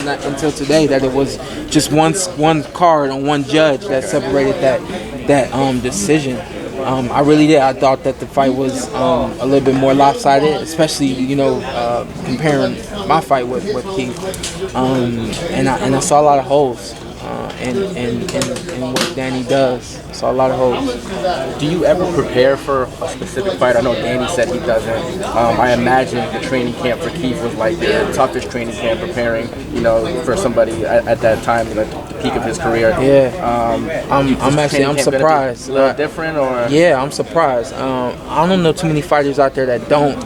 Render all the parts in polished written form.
until today that it was just one card on one judge that separated that decision. I really did. I thought that the fight was a little bit more lopsided, especially comparing my fight with Keith, and I saw a lot of holes in what Danny does. I saw a lot of holes. Do you ever prepare for a specific fight? I know Danny said he doesn't. I imagine the training camp for Keith was like the toughest training camp preparing, for somebody at that time, at the peak of his career. Yeah. I'm surprised. A little different, or? Yeah, I'm surprised. I don't know too many fighters out there that don't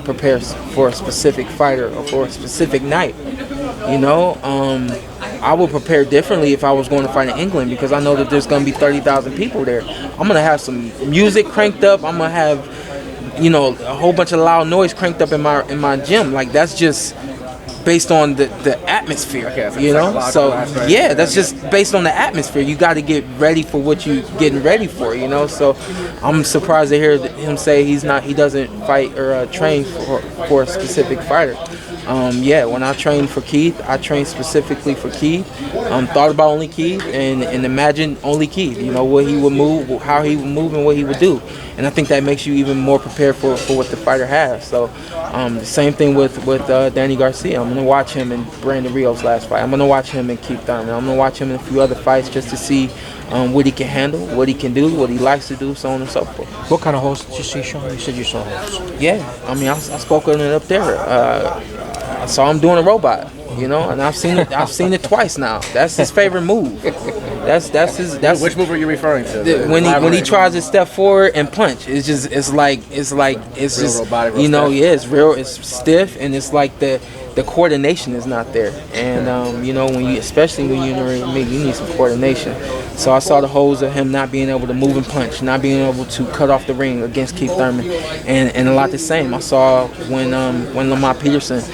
prepare for a specific fighter or for a specific night. I would prepare differently if I was going to fight in England, because I know that there's going to be 30,000 people there. I'm going to have some music cranked up. I'm going to have, a whole bunch of loud noise cranked up in my gym. Like, that's just based on the atmosphere, So yeah, that's just based on the atmosphere. You got to get ready for what you're getting ready for, So I'm surprised to hear him say he doesn't fight or train for a specific fighter. When I trained for Keith, I trained specifically for Keith. Thought about only Keith and imagined only Keith. What he would move, how he would move, and what he would do. And I think that makes you even more prepared for what the fighter has. So the same thing with Danny Garcia. I'm gonna watch him in Brandon Rios' last fight. I'm gonna watch him in Keith Thurman. I'm gonna watch him in a few other fights just to see what he can handle, what he can do, what he likes to do, so on and so forth. What kind of holes did you see, Shawn? You said you saw holes. Yeah, I spoke on it up there. I saw him doing a robot, and I've seen it twice now. That's his favorite move. That's his. Which move are you referring to? When he tries to step forward and punch, it's just robotic, it's real. It's stiff, and it's like the coordination is not there. And especially when you're in the ring, you need some coordination. So I saw the holes of him not being able to move and punch, not being able to cut off the ring against Keith Thurman, and a lot the same. I saw when Lamont Peterson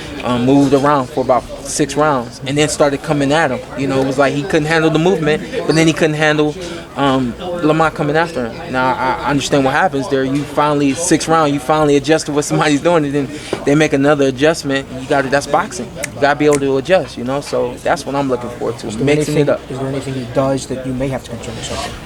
moved around for about 6 rounds and then started coming at him. It was like he couldn't handle the movement, but then he couldn't handle Lamont coming after him. Now I understand what happens there. You finally 6th round, you finally adjust to what somebody's doing, and then they make another adjustment. That's boxing. You gotta be able to adjust. So that's what I'm looking forward to, mixing it up. Is there anything he does that you may have to concern yourself with?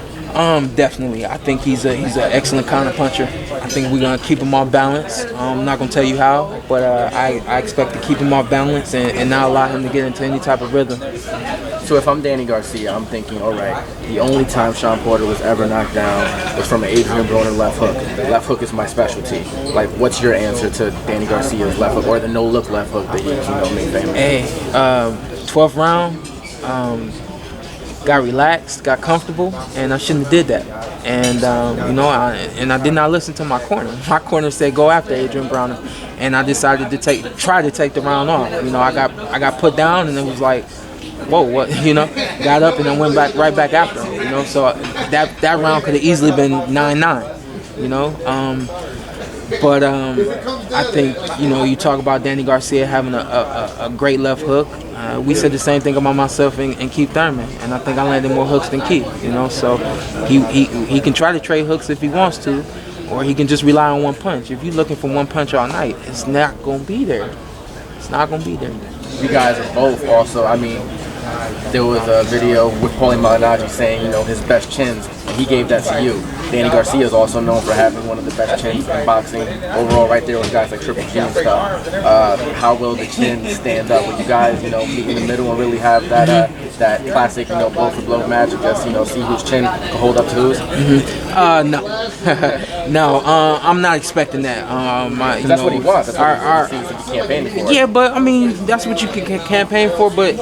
Definitely. I think he's an excellent counter puncher. I think we're gonna keep him off balance. I'm not gonna tell you how, but I expect to keep him off balance and not allow him to get into any type of rhythm. So if I'm Danny Garcia, I'm thinking, all right, the only time Shawn Porter was ever knocked down was from an Adrian Broner left hook. Left hook is my specialty. Like, what's your answer to Danny Garcia's left hook, or the no-look left hook that he's made famous? Hey, 12th round. Got relaxed, got comfortable, and I shouldn't have did that. And I did not listen to my corner. My corner said go after Adrian Broner, and I decided to try to take the round off. I got put down, and it was like, whoa, what? Got up and then went right back after him. So that round could have easily been 9-9. But I think you talk about Danny Garcia having a great left hook. We said the same thing about myself and Keith Thurman, and I think I landed more hooks than Keith. So he can try to trade hooks if he wants to, or he can just rely on one punch. If you're looking for one punch all night, it's not gonna be there. It's not gonna be there. You guys are both also. There was a video with Paulie Malignaggi saying, his best chins, and he gave that to you. Danny Garcia is also known for having one of the best chins in boxing. Overall, right there with guys like Triple G and stuff. How will the chin stand up when you guys, meet in the middle and really have that classic, blow for blow match, and just, see whose chin can hold up to whose? No, I'm not expecting that. That's what he wants. That's what he seems to be campaigning for. Yeah, but that's what you can campaign for. But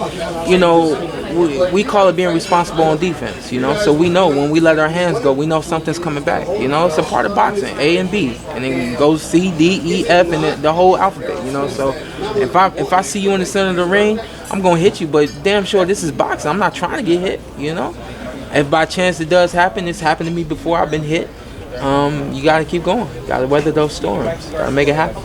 we call it being responsible on defense. So we know when we let our hands go, we know something's coming back. It's a part of boxing, A and B, and then goes C, D, E, F, and the whole alphabet. So if I see you in the center of the ring, I'm gonna hit you. But damn sure this is boxing. I'm not trying to get hit. If by chance it does happen, it's happened to me before. I've been hit. You got to keep going. Got to weather those storms. Got to make it happen.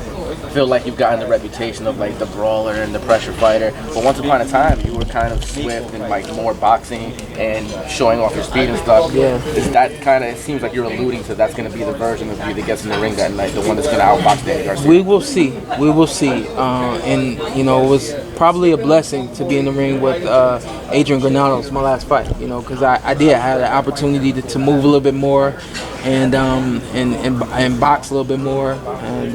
feel like you've gotten the reputation of like the brawler and the pressure fighter, but once upon a time you were kind of swift and like more boxing and showing off your speed and stuff. Yeah. Is that kind of, it seems like you're alluding to that's going to be the version of you that gets in the ring that night, the one that's going to outbox Danny Garcia? We will see. We will see. And you know, it was probably a blessing to be in the ring with Adrian Granados, my last fight. You know, because I had an opportunity to move a little bit more and box a little bit more. And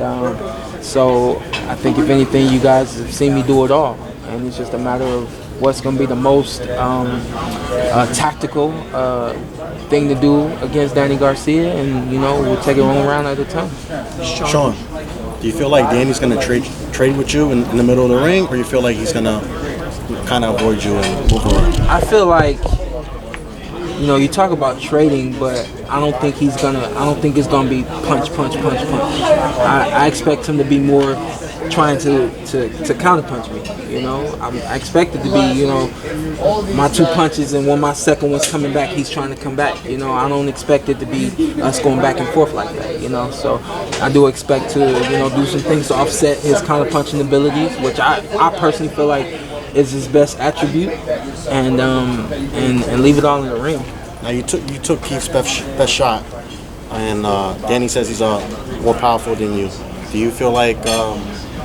so I think if anything, you guys have seen me do it all, and it's just a matter of what's going to be the most tactical thing to do against Danny Garcia, and you know, we'll take it one round at a time. Shawn, do you feel like Danny's going to trade with you in the middle of the ring, or you feel like he's going to kind of avoid you and move on? I feel like, you know, you talk about trading, but I don't think it's gonna be punch. I expect him to be more trying to counter punch me. You know, I expect it to be, you know, my 2 punches and when my second one's coming back, he's trying to come back. You know, I don't expect it to be us going back and forth like that. You know, so I do expect to, you know, do some things to offset his counter punching abilities, which I personally feel like is his best attribute, and leave it all in the ring. Now you took Keith's best shot, and Danny says he's more powerful than you. Do you feel like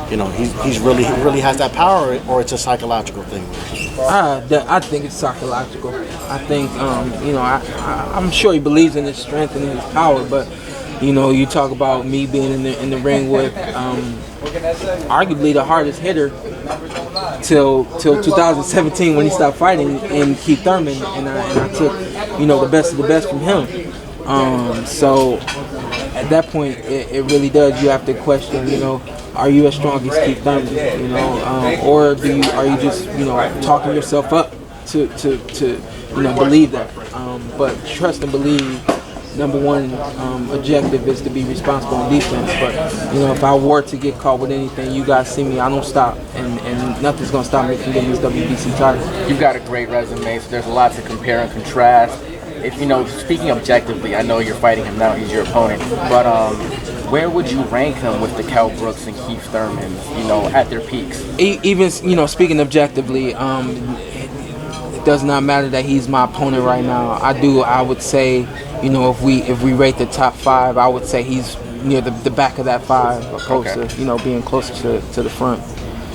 you know, he really has that power, or it's a psychological thing? I think it's psychological. I think you know, I'm sure he believes in his strength and in his power, but you know, you talk about me being in the ring with arguably the hardest hitter till 2017 when he stopped fighting, and Keith Thurman, and I took, you know, the best of the best from him. So at that point, it really does. You have to question, you know, are you as strong as Keith Thurman? You know, or are you just, you know, talking yourself up to you know, believe that? But trust and believe. Number one objective is to be responsible in defense. But you know, if I were to get caught with anything, you guys see me, I don't stop, and nothing's gonna stop me from getting this WBC title. You've got a great resume, so there's a lot to compare and contrast. If you know, speaking objectively, I know you're fighting him now; he's your opponent. But where would you rank him with the Cal Brooks and Keith Thurman? You know, at their peaks. Even, you know, speaking objectively, it does not matter that he's my opponent right now. I would say, you know, if we rate the top 5, I would say he's near the back of that 5, opposed to, you know, being closer to the front.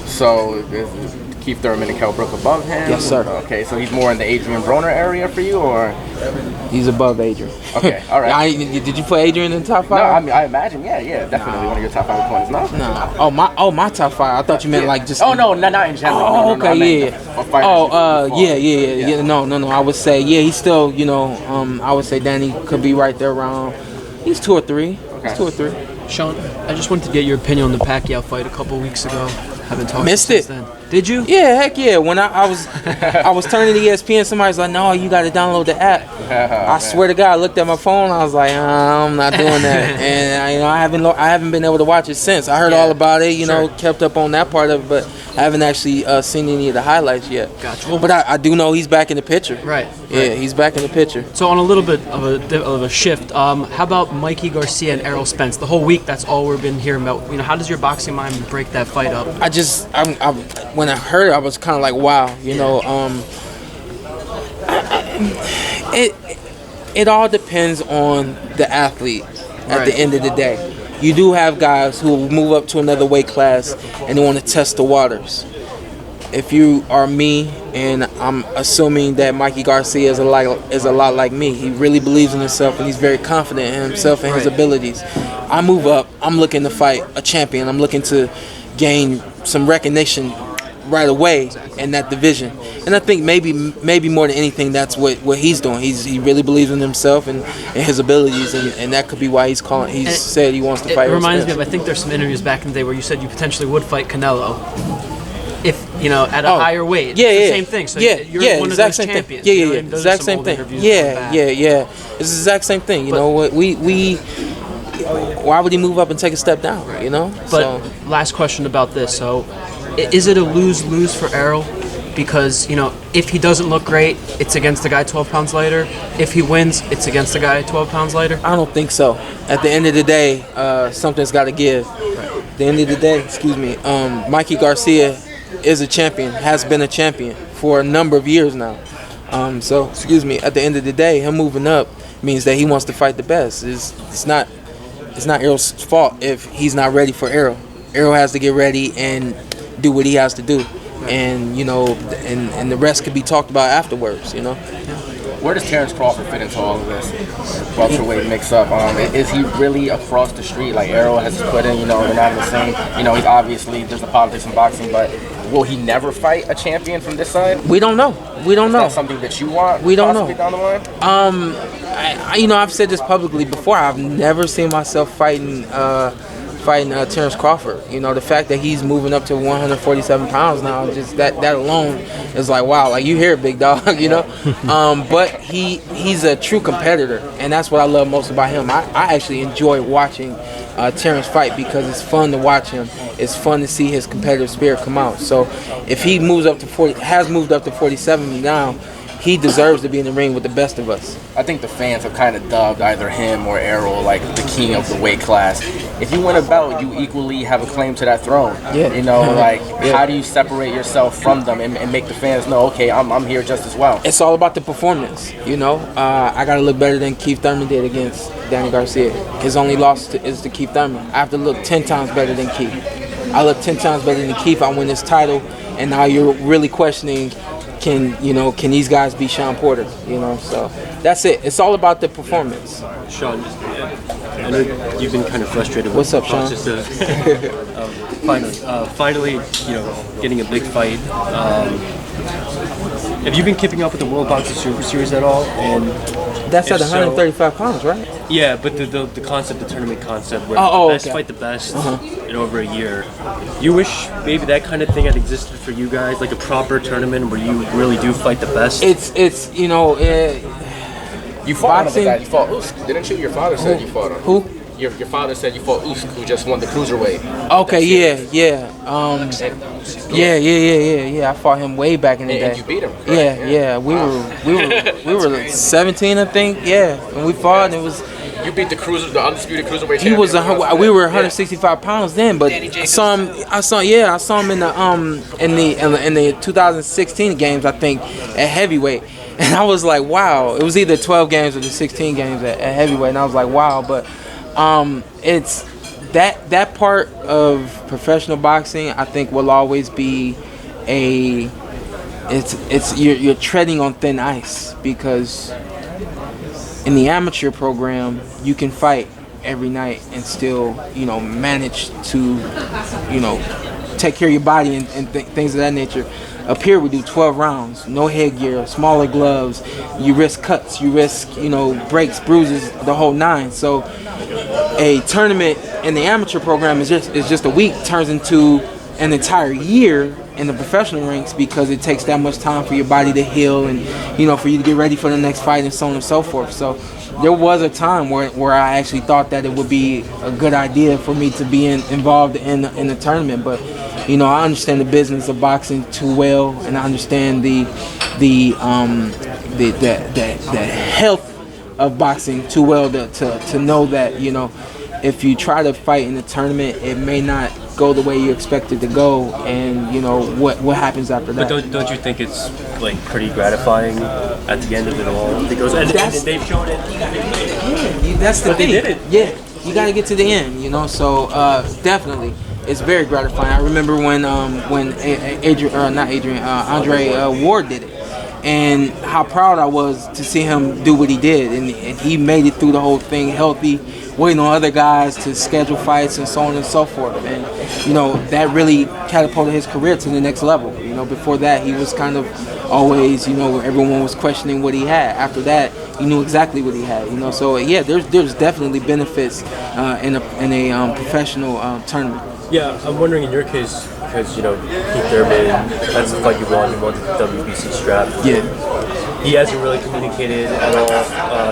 So is Keith Thurman and Cal Brook above him? Yes, sir. Okay, so he's more in the Adrian Broner area for you, or? He's above Adrian. Okay, all right. Did you put Adrian in the top 5? No, I mean, I imagine, yeah, definitely one of your top 5 opponents. No? No. Oh, my top 5. I thought you meant like just. Oh no, not in general. Oh, no, okay, yeah. No. I would say, yeah, he's still, you know, I would say Danny could be right there around. He's 2 or 3. Okay. He's 2 or 3. Shawn, I just wanted to get your opinion on the Pacquiao fight a couple weeks ago. Haven't talked Missed since it. then. Did you? Yeah, heck yeah. When I was turning to ESPN, somebody's like, "No, you got to download the app." I swear to God, I looked at my phone. I was like, "I'm not doing that." And you know, I haven't been able to watch it since. I heard all about it. You know, kept up on that part of it, but I haven't actually seen any of the highlights yet. Gotcha. But I do know he's back in the picture. Right. Yeah, he's back in the picture. So on a little bit of a shift, how about Mikey Garcia and Errol Spence? The whole week, that's all we've been hearing about. You know, how does your boxing mind break that fight up? When I heard it, I was kind of like, wow, you know. It all depends on the athlete at the end of the day. You do have guys who will move up to another weight class and they want to test the waters. If you are me, and I'm assuming that Mikey Garcia is a lot like me, he really believes in himself and he's very confident in himself and his abilities. I move up, I'm looking to fight a champion. I'm looking to gain some recognition right away in that division. And I think maybe more than anything, that's what he's doing. He really believes in himself and his abilities, and that could be why he's said he wants to fight. It reminds me of, I think there's some interviews back in the day where you said you potentially would fight Canelo, if you know, at a higher weight. Yeah, it's the yeah. same thing. So you're one of those champions. Yeah, you know, those exact are some same old thing. interviews Yeah. It's the exact same thing. You know what? We why would he move up and take a step down? You know. But last question about this. So, is it a lose-lose for Errol? Because, you know, if he doesn't look great, it's against the guy 12 pounds lighter. If he wins, it's against the guy 12 pounds lighter. I don't think so. At the end of the day, something's got to give. At the end of the day, excuse me, Mikey Garcia is a champion, has been a champion for a number of years now. So, excuse me, at the end of the day, him moving up means that he wants to fight the best. It's not Errol's fault if he's not ready for Errol. Errol has to get ready and do what he has to do. And, you know, and the rest could be talked about afterwards, you know. Where does Terrence Crawford fit into all of this welterweight mix-up? Is he really across the street like Errol has put in? You know, they're not the same. You know, he's obviously, there's the politics in boxing, but will he never fight a champion from this side? We don't know. We don't know. Is that something that you want? We don't know. Down the line? You know, I've said this publicly before. I've never seen myself fighting Terrence Crawford. You know, the fact that he's moving up to 147 pounds now, just that alone is like, wow, like you hear it, big dog, you know. But he's a true competitor, and that's what I love most about him. I actually enjoy watching Terrence fight because it's fun to watch him. It's fun to see his competitive spirit come out. So if he moves up to 40, has moved up to 47 now, he deserves to be in the ring with the best of us. I think the fans have kind of dubbed either him or Errol like the king of the weight class. If you win a belt, you equally have a claim to that throne. Yeah. You know, like how do you separate yourself from them and make the fans know, okay, I'm here just as well? It's all about the performance, you know. I got to look better than Keith Thurman did against Danny Garcia. His only loss is to Keith Thurman. I have to look 10 times better than Keith. I look 10 times better than Keith. I win this title, and now you're really questioning, can these guys beat Shawn Porter? You know, so that's it. It's all about the performance. Shawn, I know you've been kind of frustrated with What's up, the Shawn? process of finally, you know, getting a big fight. Have you been keeping up with the World Boxing Super Series at all? And That's at if so- 135 pounds, right? Yeah, but the concept, the tournament concept, where Oh, the best okay. fight the best in over a year. You wish maybe that kind of thing had existed for you guys, like a proper tournament where you really do fight the best. It's you know, You fought boxing. one of the guys. You fought Usyk, didn't you? Your father said you fought him. Who? Your father said you fought Usyk, who just won the cruiserweight. Okay, yeah. Yeah. I fought him way back in the day. And you beat him. Right? Yeah. We were like 17, I think. Yeah, and we fought, and it was. You beat the undisputed cruiserweight He was champion. we were 165 pounds then, but I saw him in the 2016 games, I think, at heavyweight, and I was like, wow. It was either 12 games or the 16 games at heavyweight, and I was like, wow. But it's that part of professional boxing, I think, will always be you're treading on thin ice, because in the amateur program, you can fight every night and still, you know, manage to, you know, take care of your body and things of that nature. Up here, we do 12 rounds, no headgear, smaller gloves. You risk cuts, you risk, you know, breaks, bruises, the whole nine. So a tournament in the amateur program is just a week, turns into an entire year in the professional ranks, because it takes that much time for your body to heal and, you know, for you to get ready for the next fight and so on and so forth. So there was a time where I actually thought that it would be a good idea for me to be involved in the tournament, but you know, I understand the business of boxing too well, and I understand the health of boxing too well to know that, you know, if you try to fight in the tournament, it may not go the way you expect it to go, and you know what happens after that. But don't you think it's like pretty gratifying at the end of it all? Because and they've shown it. Yeah, that's the But thing. they did it. Yeah, you got to get to the end, you know. So definitely, it's very gratifying. I remember when Andre Ward did it, and how proud I was to see him do what he did, and he made it through the whole thing healthy, waiting on other guys to schedule fights and so on and so forth. And you know, that really catapulted his career to the next level. You know, before that, he was kind of always, you know, everyone was questioning what he had. After that, he knew exactly what he had. You know, so yeah, there's definitely benefits in a professional tournament. Yeah, I'm wondering in your case, because you know Keith Thurman, that's the fight you won. You won the WBC strap. Yeah. He hasn't really communicated at all.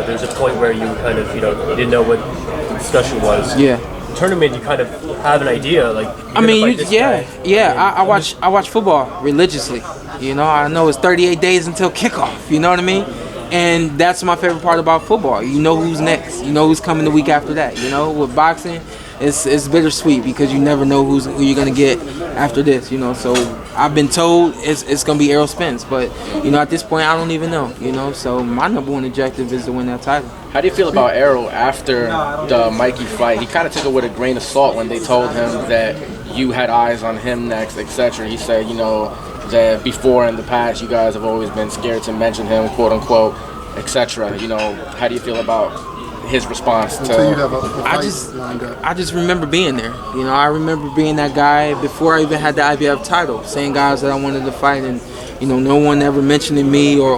There's a point where you kind of, you know, you didn't know what the discussion was. Yeah. Tournament, you kind of have an idea, like. I mean, I watch football religiously. You know, I know it's 38 days until kickoff. You know what I mean? And that's my favorite part about football. You know who's next. You know who's coming the week after that. You know, with boxing, it's bittersweet because you never know who you're gonna get after this. You know, so I've been told it's gonna be Errol Spence, but you know, at this point I don't even know. You know, so my number one objective is to win that title. How do you feel about Errol after the Mikey fight? He kind of took it with a grain of salt when they told him that you had eyes on him next, etc. He said, you know, that before in the past you guys have always been scared to mention him, quote unquote, etc. You know, how do you feel about his response to? Until you have a fight lined up. I just remember being there. You know, I remember being that guy before I even had the IBF title, saying guys that I wanted to fight, and you know, no one ever mentioning me or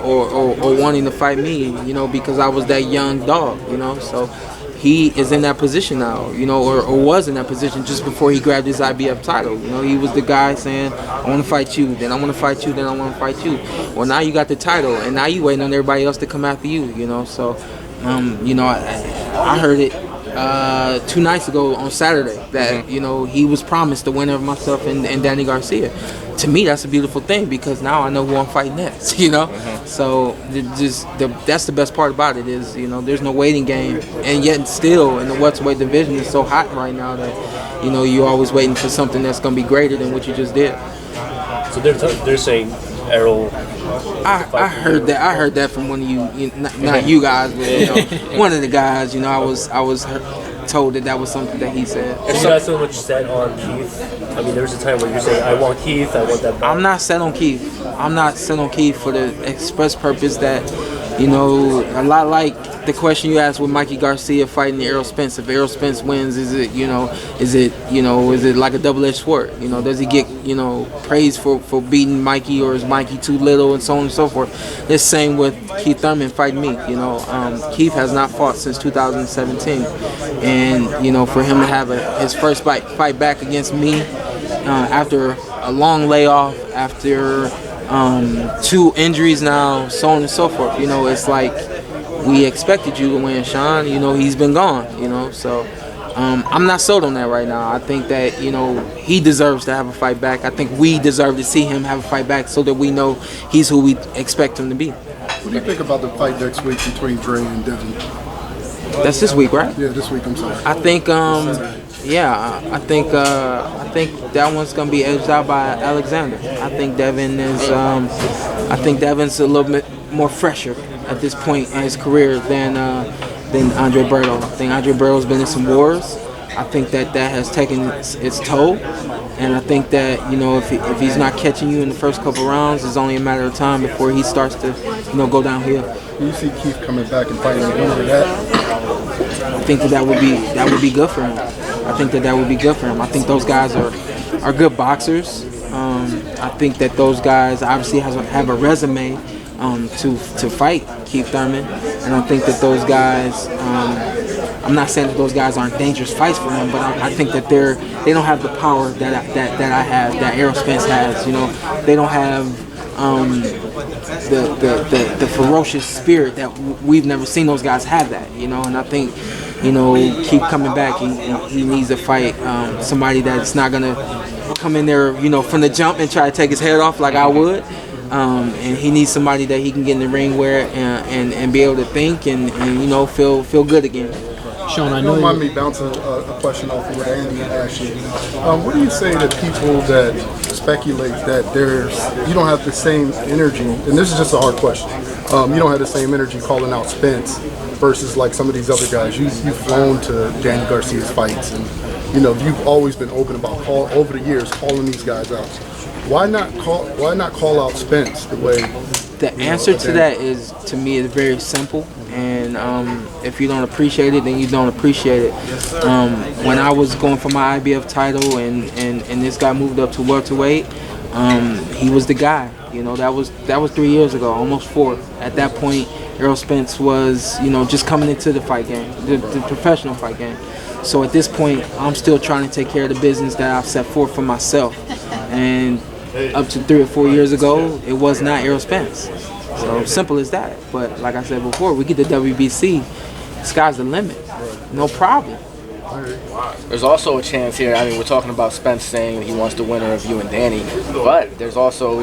wanting to fight me. You know, because I was that young dog. You know, so he is in that position now, you know, or was in that position just before he grabbed his IBF title. You know, he was the guy saying, I want to fight you, then I want to fight you, then I want to fight you. Well, now you got the title, and now you waiting on everybody else to come after you, you know. So, you know, I heard it 2 nights ago on Saturday that, you know, he was promised the winner of myself and Danny Garcia. To me, that's a beautiful thing because now I know who I'm fighting next, you know? So that's the best part about it is, you know, there's no waiting game. And yet still in the welterweight division, it's so hot right now that, you know, you're always waiting for something that's going to be greater than what you just did. So they're saying Errol. I heard that. I heard that from one of you, not you guys, but you know, one of the guys. You know, I was told that was something that he said. Is you not so much set on Keith? I mean, there was a time where you're saying, I want Keith, I want that belt. I'm not set on Keith. I'm not set on Keith for the express purpose that, you know, a lot like the question you asked with Mikey Garcia fighting Errol Spence. If Errol Spence wins, is it like a double-edged sword? You know, does he get, you know, praise for beating Mikey, or is Mikey too little, and so on and so forth? The same with Keith Thurman fighting me. You know, Keith has not fought since 2017, and you know, for him to have his first fight back against me after a long layoff, after 2 injuries now, so on and so forth. You know, it's like, we expected you to win, Shawn. You know, he's been gone, you know. So I'm not sold on that right now. I think that, you know, he deserves to have a fight back. I think we deserve to see him have a fight back so that we know he's who we expect him to be. What do you think about the fight next week between Dre and Devin? That's this week, right? Yeah, this week, I'm sorry. I think, I think that one's gonna be edged out by Alexander. I think Devin's a little bit more fresher at this point in his career than Andre Berto. I think Andre Berto's been in some wars. I think that has taken its toll, and I think that, you know, if he's not catching you in the first couple rounds, it's only a matter of time before he starts to, you know, go downhill. Do you see Keith coming back and fighting the winner of that? I think that would be good for him. I think that would be good for him. I think those guys are good boxers. I think that those guys obviously have a resume to fight Keith Thurman, and I think that those guys. I'm not saying that those guys aren't dangerous fights for him, but I think that they don't have the power that I have, that Errol Spence has. You know, they don't have the ferocious spirit that we've never seen those guys have that. You know, and I think, you know, keep coming back. He needs to fight somebody that's not gonna come in there, you know, from the jump and try to take his head off like I would. And he needs somebody that he can get in the ring with and be able to think and you know, feel good again. Shawn, I know. Don't mind me bouncing a question off of what Andy asked you. What do you say to people that speculate that you don't have the same energy, and this is just a hard question, you don't have the same energy calling out Spence versus like some of these other guys. You've flown to Danny Garcia's fights, and you know, you've always been open about over the years calling these guys out. Why not call out Spence the way? The answer to that is, to me, is very simple, and if you don't appreciate it, then you don't appreciate it. When I was going for my IBF title and this guy moved up to welterweight, he was the guy. You know, that was 3 years ago, almost 4. At that point, Errol Spence was, you know, just coming into the fight game, the professional fight game. So at this point, I'm still trying to take care of the business that I've set forth for myself. And up to 3 or 4 years ago, it was not Errol Spence. So simple as that. But like I said before, we get the WBC, sky's the limit. No problem. There's also a chance here. I mean, we're talking about Spence saying he wants the winner of you and Danny, but there's also,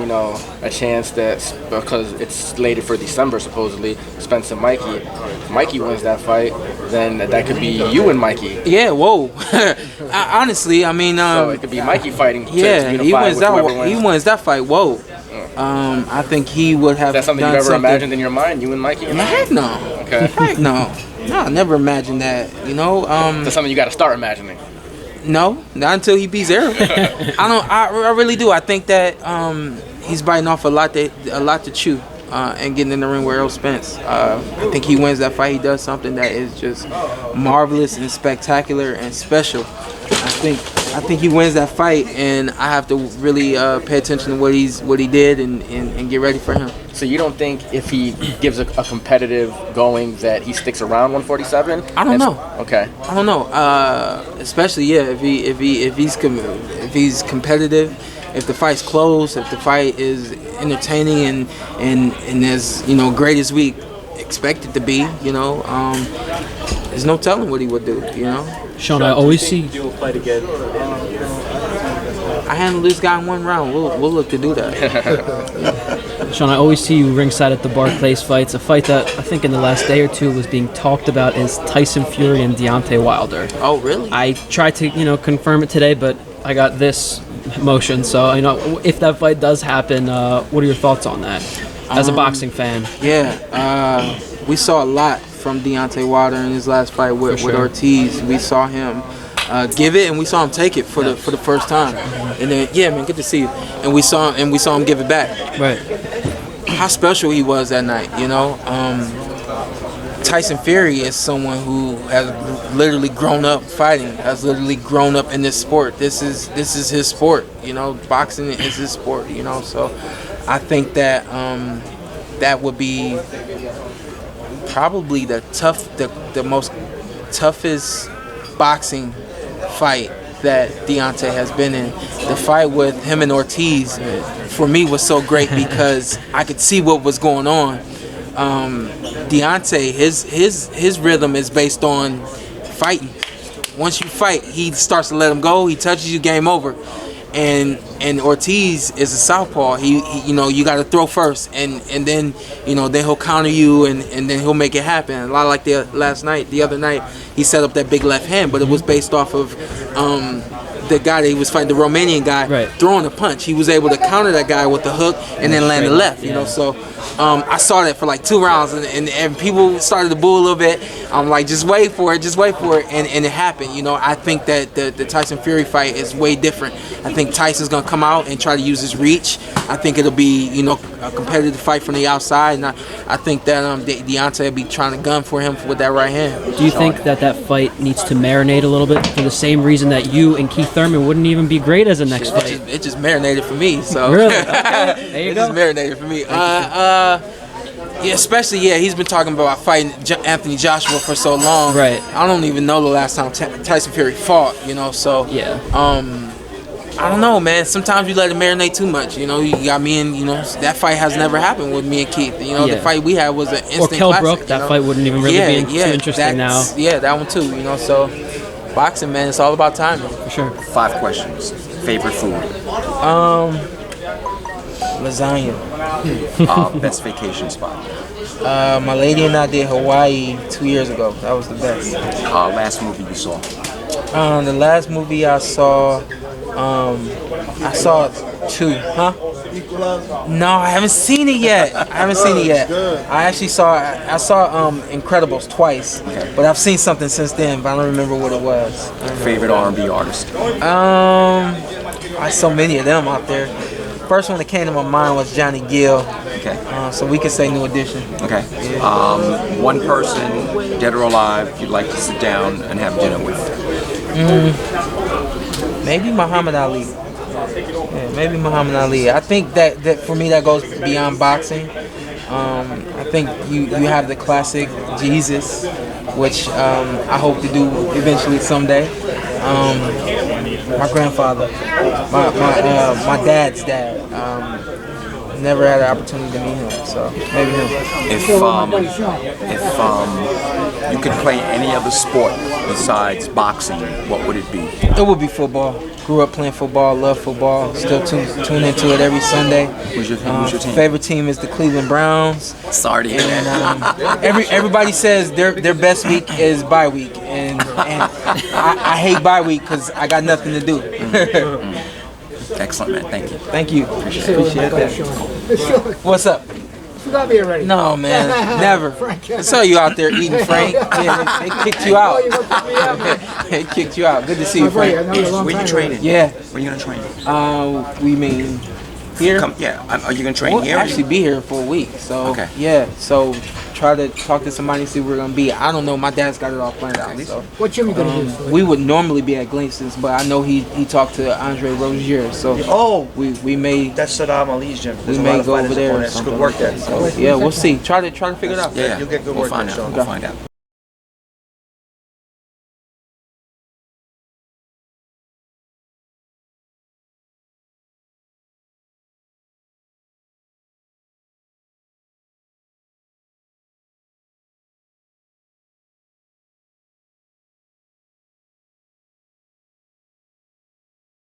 a chance that because it's slated for December supposedly, Spence and Mikey wins that fight, then that could be you and Mikey. Yeah, whoa. Honestly, I mean, so it could be Mikey fighting. Yeah, he wins that fight. Whoa. I think he would have. Is that something you've ever imagined in your mind? You and Mikey? Heck no. Okay. Heck no. No, I never imagined that. That's something you got to start imagining. No, not until he beats Errol. I really do. I think that he's biting off a lot to chew. And getting in the ring with Errol Spence. I think he wins that fight. He does something that is just marvelous and spectacular and special. I think he wins that fight, and I have to really pay attention to what he did and get ready for him. So you don't think if he gives a competitive going that he sticks around 147? I don't know. Okay. I don't know. Especially if he's competitive. If the fight's close, if the fight is entertaining and as great as we expect it to be, there's no telling what he would do. Shawn, I always see. You'll fight again. I handled this guy in one round. We'll look to do that. Shawn, I always see you ringside at the Barclays fights. A fight that I think in the last day or two was being talked about is Tyson Fury and Deontay Wilder. Oh, really? I tried to confirm it today, but I got this motion. So if that fight does happen, what are your thoughts on that as a boxing fan? Yeah, we saw a lot from Deontay Wilder in his last fight with Ortiz. We saw him give it, and we saw him take it for the first time. And then, yeah, man, good to see you. And we saw him give it back. Right. How special he was that night, Tyson Fury is someone who has literally grown up fighting, has literally grown up in this sport. This is his sport, boxing is his sport, So I think that that would be probably the most toughest boxing fight that Deontay has been in. The fight with him and Ortiz for me was so great because I could see what was going on. Deontay, his rhythm is based on fighting. Once you fight, he starts to let him go. He touches you, game over. And Ortiz is a southpaw. He you got to throw first, and then then he'll counter you, and then he'll make it happen. A lot like the other night, he set up that big left hand, but it was based off of the guy that he was fighting, the Romanian guy, throwing a punch. He was able to counter that guy with the hook and then land the left. So I saw that for like 2 rounds, and people started to boo a little bit. I'm like, just wait for it, and it happened. I think that the Tyson Fury fight is way different. I think Tyson's gonna come out and try to use his reach. I think it'll be a competitive fight from the outside, and I think that Deontay will be trying to gun for him with that right hand. Do you think that fight needs to marinate a little bit for the same reation that you and Keith Thurman wouldn't even be great as a next fight? It just marinated for me. So really, okay. There you go. It just marinated for me. Yeah, especially he's been talking about fighting Anthony Joshua for so long. Right. I don't even know the last time Tyson Fury fought. So yeah. I don't know, man. Sometimes you let it marinate too much. You got me in. that fight has never happened with me and Keith. The fight we had was an instant or Kell classic. Brook, that fight wouldn't even really be too interesting now. Yeah, that one too. So boxing, man, it's all about timing. For sure. 5 questions. Favorite food? Lasagna. Best vacation spot? My lady and I did Hawaii 2 years ago. That was the best. Last movie you saw? The last movie I saw 2. Huh? No, I haven't seen it yet. I actually saw Incredibles twice, but I've seen something since then, but I don't remember what it was. Favorite R&B artist? I so many of them out there. First one that came to my mind was Johnny Gill. Okay. So we could say New Edition. Okay. One person, dead or alive, you'd like to sit down and have dinner with? Maybe Muhammad Ali. Yeah, maybe Muhammad Ali. I think that for me that goes beyond boxing. I think you have the classic Jesus, which I hope to do eventually someday. My grandfather, my dad's dad, never had an opportunity to meet him. So maybe him. If you could play any other sport besides boxing, what would it be? It would be football. Grew up playing football, love football. Still tune into it every Sunday. Who's your team? Favorite team is the Cleveland Browns. Sorry to hear that. Everybody says their best week is bye week, and I hate bye week because I got nothing to do. Excellent, man. Thank you. Thank you. Appreciate that. What's up? You got me already. No, man, never. I saw you out there eating, Frank. Yeah, they kicked you out. They kicked you out. Good to see you, Frank. Where you training? Yeah. Where you gonna train? We mean here. Are you gonna train We'll here? actually be here for a week. So Okay. yeah. So try to talk to somebody and see where we're gonna be. I don't know. My dad's got it all planned out. So What gym you gonna use? we would normally be at Gleason's, but I know he talked to Andre Rozier. So we may That's Saddam Ali's gym. we may go over there. Or It's something good work like there. that. So, yeah, we'll see. Try to figure it out. Yeah, You'll get good we'll work find there, out. Sean. We'll find out.